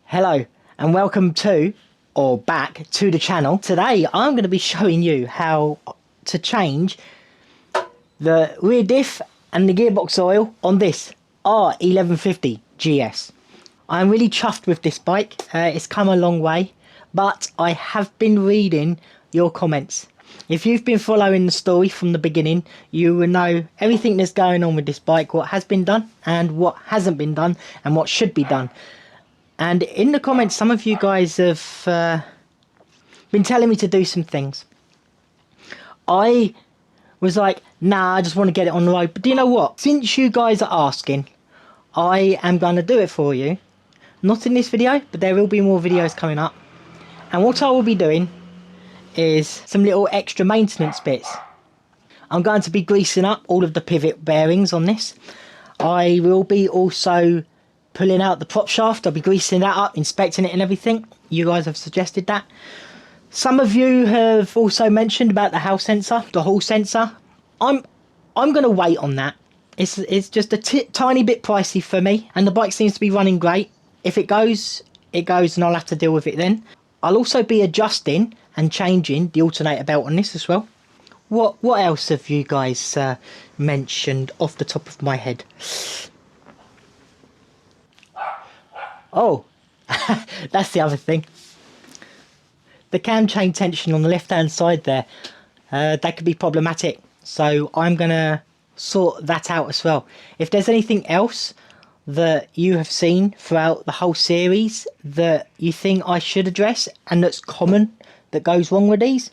Hello and welcome to, or back to the channel. Today I'm going to be showing you how to change the rear diff and the gearbox oil on this R1150GS. I'm really chuffed with this bike. It's come a long way, but I have been reading your comments. If you've been following the story from the beginning, you will know everything that's going on with this bike, what has been done and what hasn't been done and what should be done. And in the comments, some of you guys have been telling me to do some things. I was like, nah, I just want to get it on the road. But do you know what? Since you guys are asking, I am going to do it for you. Not in this video, but there will be more videos coming up. And what I will be doing is some little extra maintenance bits. I'm going to be greasing up all of the pivot bearings on this. I will be also pulling out the prop shaft. I'll be greasing that up, inspecting it and everything. You guys have suggested that. Some of you have also mentioned about the hall sensor, the hall sensor. I'm going to wait on that. It's just a tiny bit pricey for me, and the bike seems to be running great. If it goes, it goes, and I'll have to deal with it then. I'll also be adjusting and changing the alternator belt on this as well. What else have you guys mentioned off the top of my head? Oh, that's the other thing. The cam chain tension on the left hand side there, that could be problematic. So I'm going to sort that out as well. If there's anything else that you have seen throughout the whole series that you think I should address and that's common that goes wrong with these,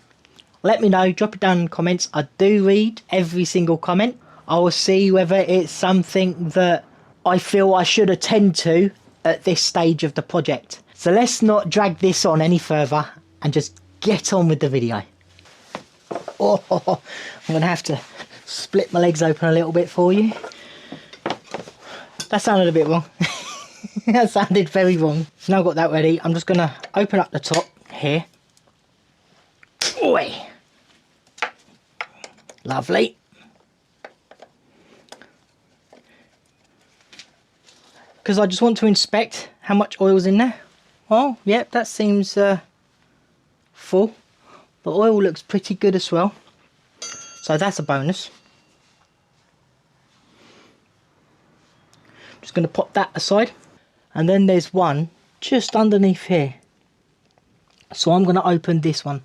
let me know. Drop it down in the comments. I do read every single comment. I will see whether it's something that I feel I should attend to at this stage of the project. So let's not drag this on any further and just get on with the video. Oh, I'm gonna have to split my legs open a little bit for you. That sounded a bit wrong. That sounded very wrong. So now I've got that ready, I'm just gonna open up the top here. Oi. Lovely. Because I just want to inspect how much oil's in there. Oh, yep, that seems full. The oil looks pretty good as well, so that's a bonus. Just going to pop that aside, and then there's one just underneath here, so I'm going to open this one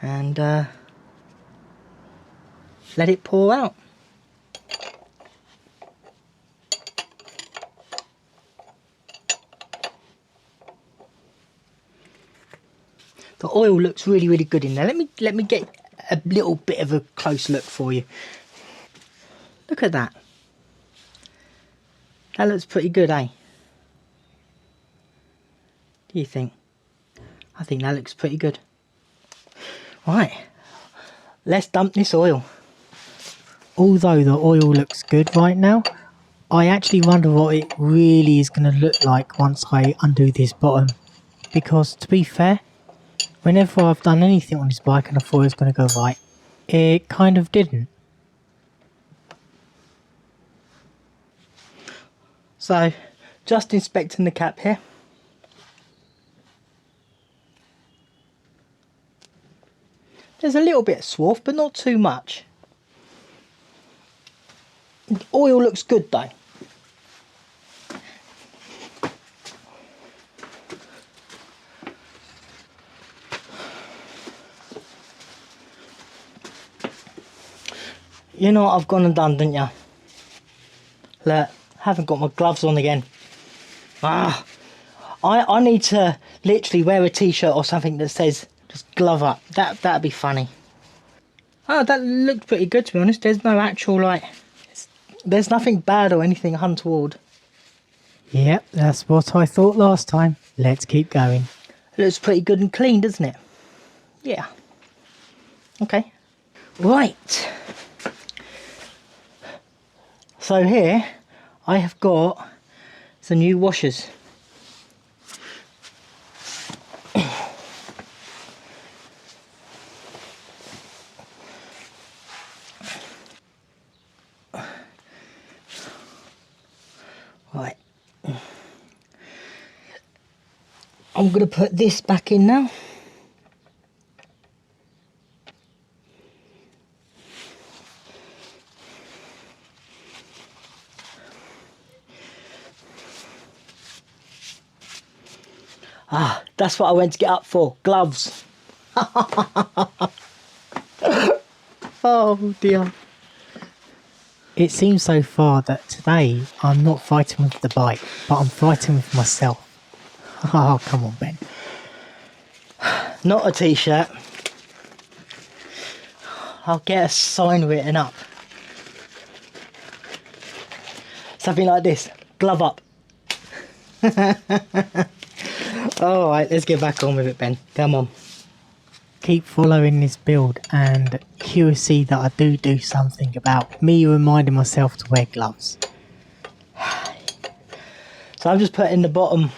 and let it pour out. The oil looks really good in there. Let me get a little bit of a close look for you. Look at that. That looks pretty good, eh? Do you think? I think that looks pretty good. Right, let's dump this oil. Although the oil looks good right now, I actually wonder what it really is going to look like once I undo this bottom. Because to be fair, whenever I've done anything on this bike and I thought it was going to go right, it kind of didn't. So, just inspecting the cap here. There's a little bit of swarf, but not too much. The oil looks good though. You know what I've gone and done, didn't you? Look, haven't got my gloves on again. Ah, I need to literally wear a t-shirt or something that says just glove up. That'd be funny. Oh, that looked pretty good, to be honest. There's no actual, like, there's nothing bad or anything untoward. Yep, that's what I thought last time. Let's keep going. It looks pretty good and clean, doesn't it? Yeah. Okay. Right. So here I have got some new washers. Right, I'm going to put this back in now. Ah, that's what I went to get up for, gloves. Oh dear. It seems so far that today I'm not fighting with the bike, but I'm fighting with myself. Oh, come on, Ben. Not a t-shirt. I'll get a sign written up. Something like this, glove up. Alright, let's get back on with it, Ben. Come on. Keep following this build and you'll see that I do something about me reminding myself to wear gloves. So I'm just putting the bottom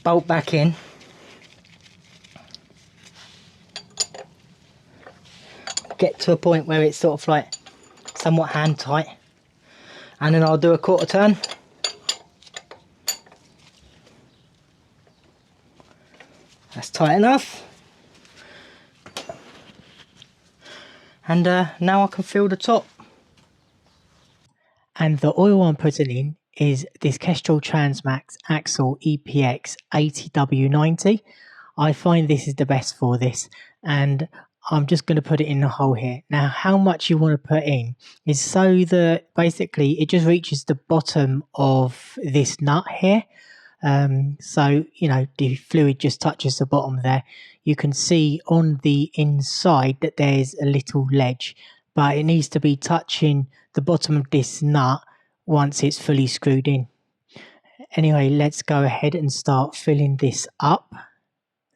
bolt back in. Get to a point where it's sort of like somewhat hand tight. And then I'll do a quarter turn. That's tight enough. And now I can feel the top. And the oil I'm putting in is this Kestrel Transmax Axle EPX 80W90. I find this is the best for this, and I'm just going to put it in the hole here. Now, how much you want to put in is so that basically it just reaches the bottom of this nut here. So, you know, the fluid just touches the bottom there. You can see on the inside that there's a little ledge, but it needs to be touching the bottom of this nut once it's fully screwed in. Anyway, let's go ahead and start filling this up.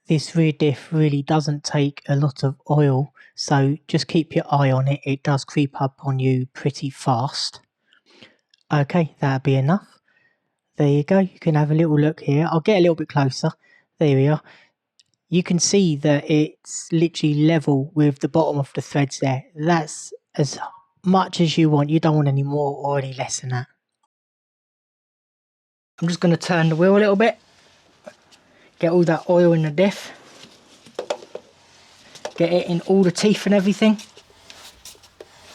This rear diff really doesn't take a lot of oil, so just keep your eye on it. It does creep up on you pretty fast. Okay, that'll be enough. There you go. You can have a little look here. I'll get a little bit closer. There we are. You can see that it's literally level with the bottom of the threads there. That's as much as you want. You don't want any more or any less than that. I'm just going to turn the wheel a little bit. Get all that oil in the diff. Get it in all the teeth and everything.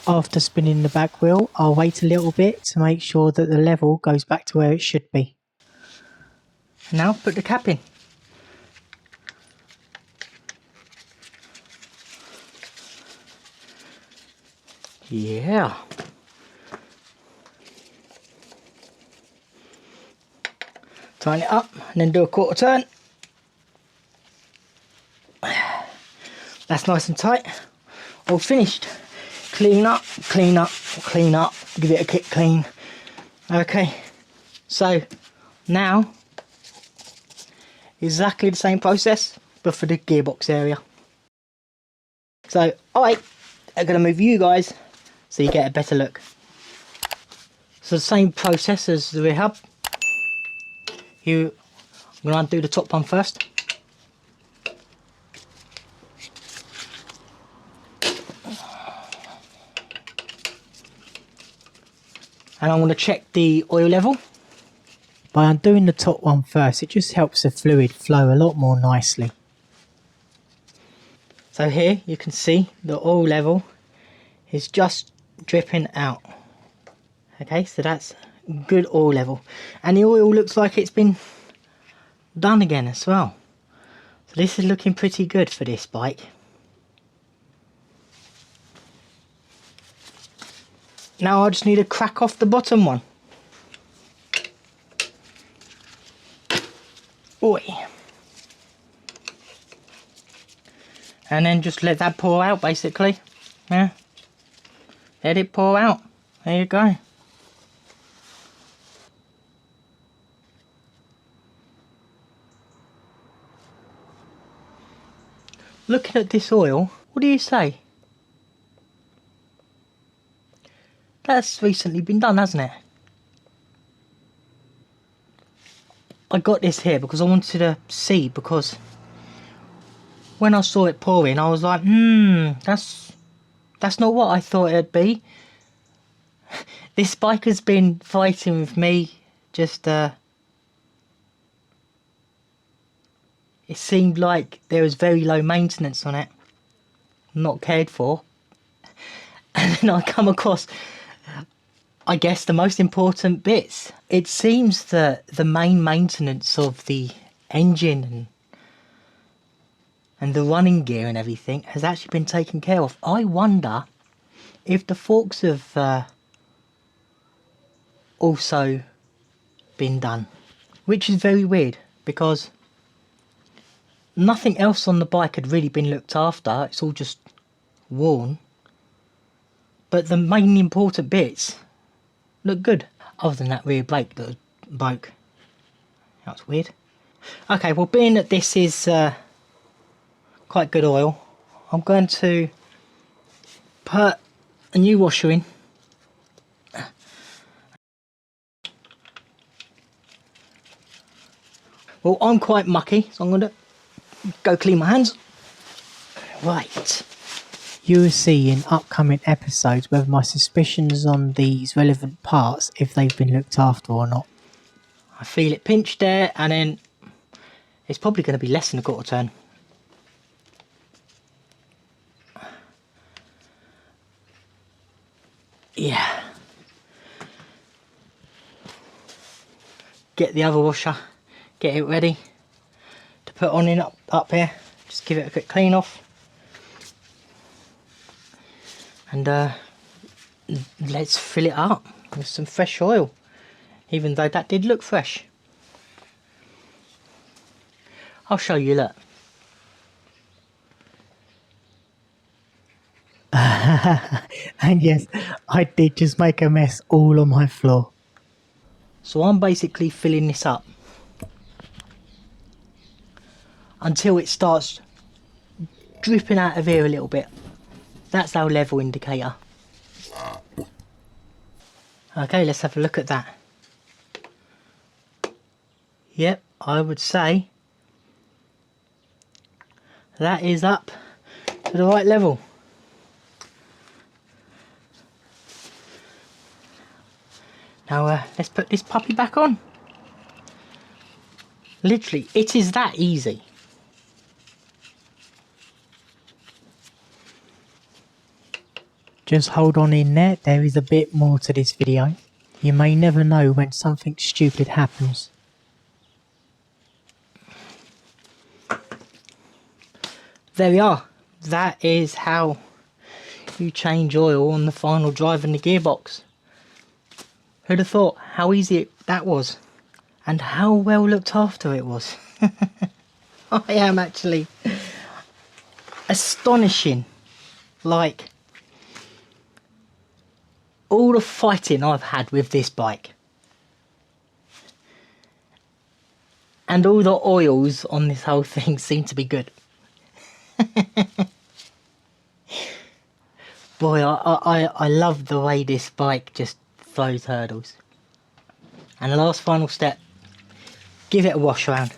After spinning the back wheel, I'll wait a little bit to make sure that the level goes back to where it should be. Now put the cap in. Yeah. Tighten it up and then do a quarter turn. That's nice and tight. All finished. Clean up, clean up, clean up. Give it a kick clean. Okay, so now exactly the same process, but for the gearbox area. So I'm gonna move you guys so you get a better look. So the same process as the rear hub. I'm gonna undo the top one first. And I'm going to check the oil level. By undoing the top one first, it just helps the fluid flow a lot more nicely. So here you can see the oil level is just dripping out. Okay, so that's good oil level. And the oil looks like it's been done again as well. So this is looking pretty good for this bike. Now I just need to crack off the bottom one. Oi. And then just let that pour out basically. Yeah. Let it pour out. There you go. Looking at this oil, what do you say? That's recently been done, hasn't it? I got this here because I wanted to see, because when I saw it pouring I was like, that's not what I thought it'd be. This bike has been fighting with me just it seemed like there was very low maintenance on it, not cared for. And then I come across, I guess, the most important bits. It seems that the main maintenance of the engine and the running gear and everything has actually been taken care of. I wonder if the forks have also been done, which is very weird because nothing else on the bike had really been looked after. It's all just worn, but the main important bits look good, other than that rear brake that broke. That's weird. Okay, well, being that this is quite good oil, I'm going to put a new washer in. Well, I'm quite mucky, so I'm going to go clean my hands. Right. You will see in upcoming episodes whether my suspicions on these relevant parts, if they've been looked after or not. I feel it pinch there, and then it's probably going to be less than a quarter turn. Yeah. Get the other washer, get it ready to put on in up here. Just give it a quick clean off. And let's fill it up with some fresh oil, even though that did look fresh. I'll show you, look. And yes, I did just make a mess all on my floor. So I'm basically filling this up until it starts dripping out of here a little bit. That's our level indicator. Okay, let's have a look at that. Yep, I would say that is up to the right level. Now let's put this puppy back on. Literally, it is that easy. Just hold on in there is a bit more to this video. You may never know when something stupid happens. There we are. That is how you change oil on the final drive in the gearbox. Who'd have thought how easy that was, and how well looked after it was. I am actually astonishing. Like, all the fighting I've had with this bike and all the oils on this whole thing seem to be good. Boy, I love the way this bike just throws hurdles. And the last final step, give it a wash around.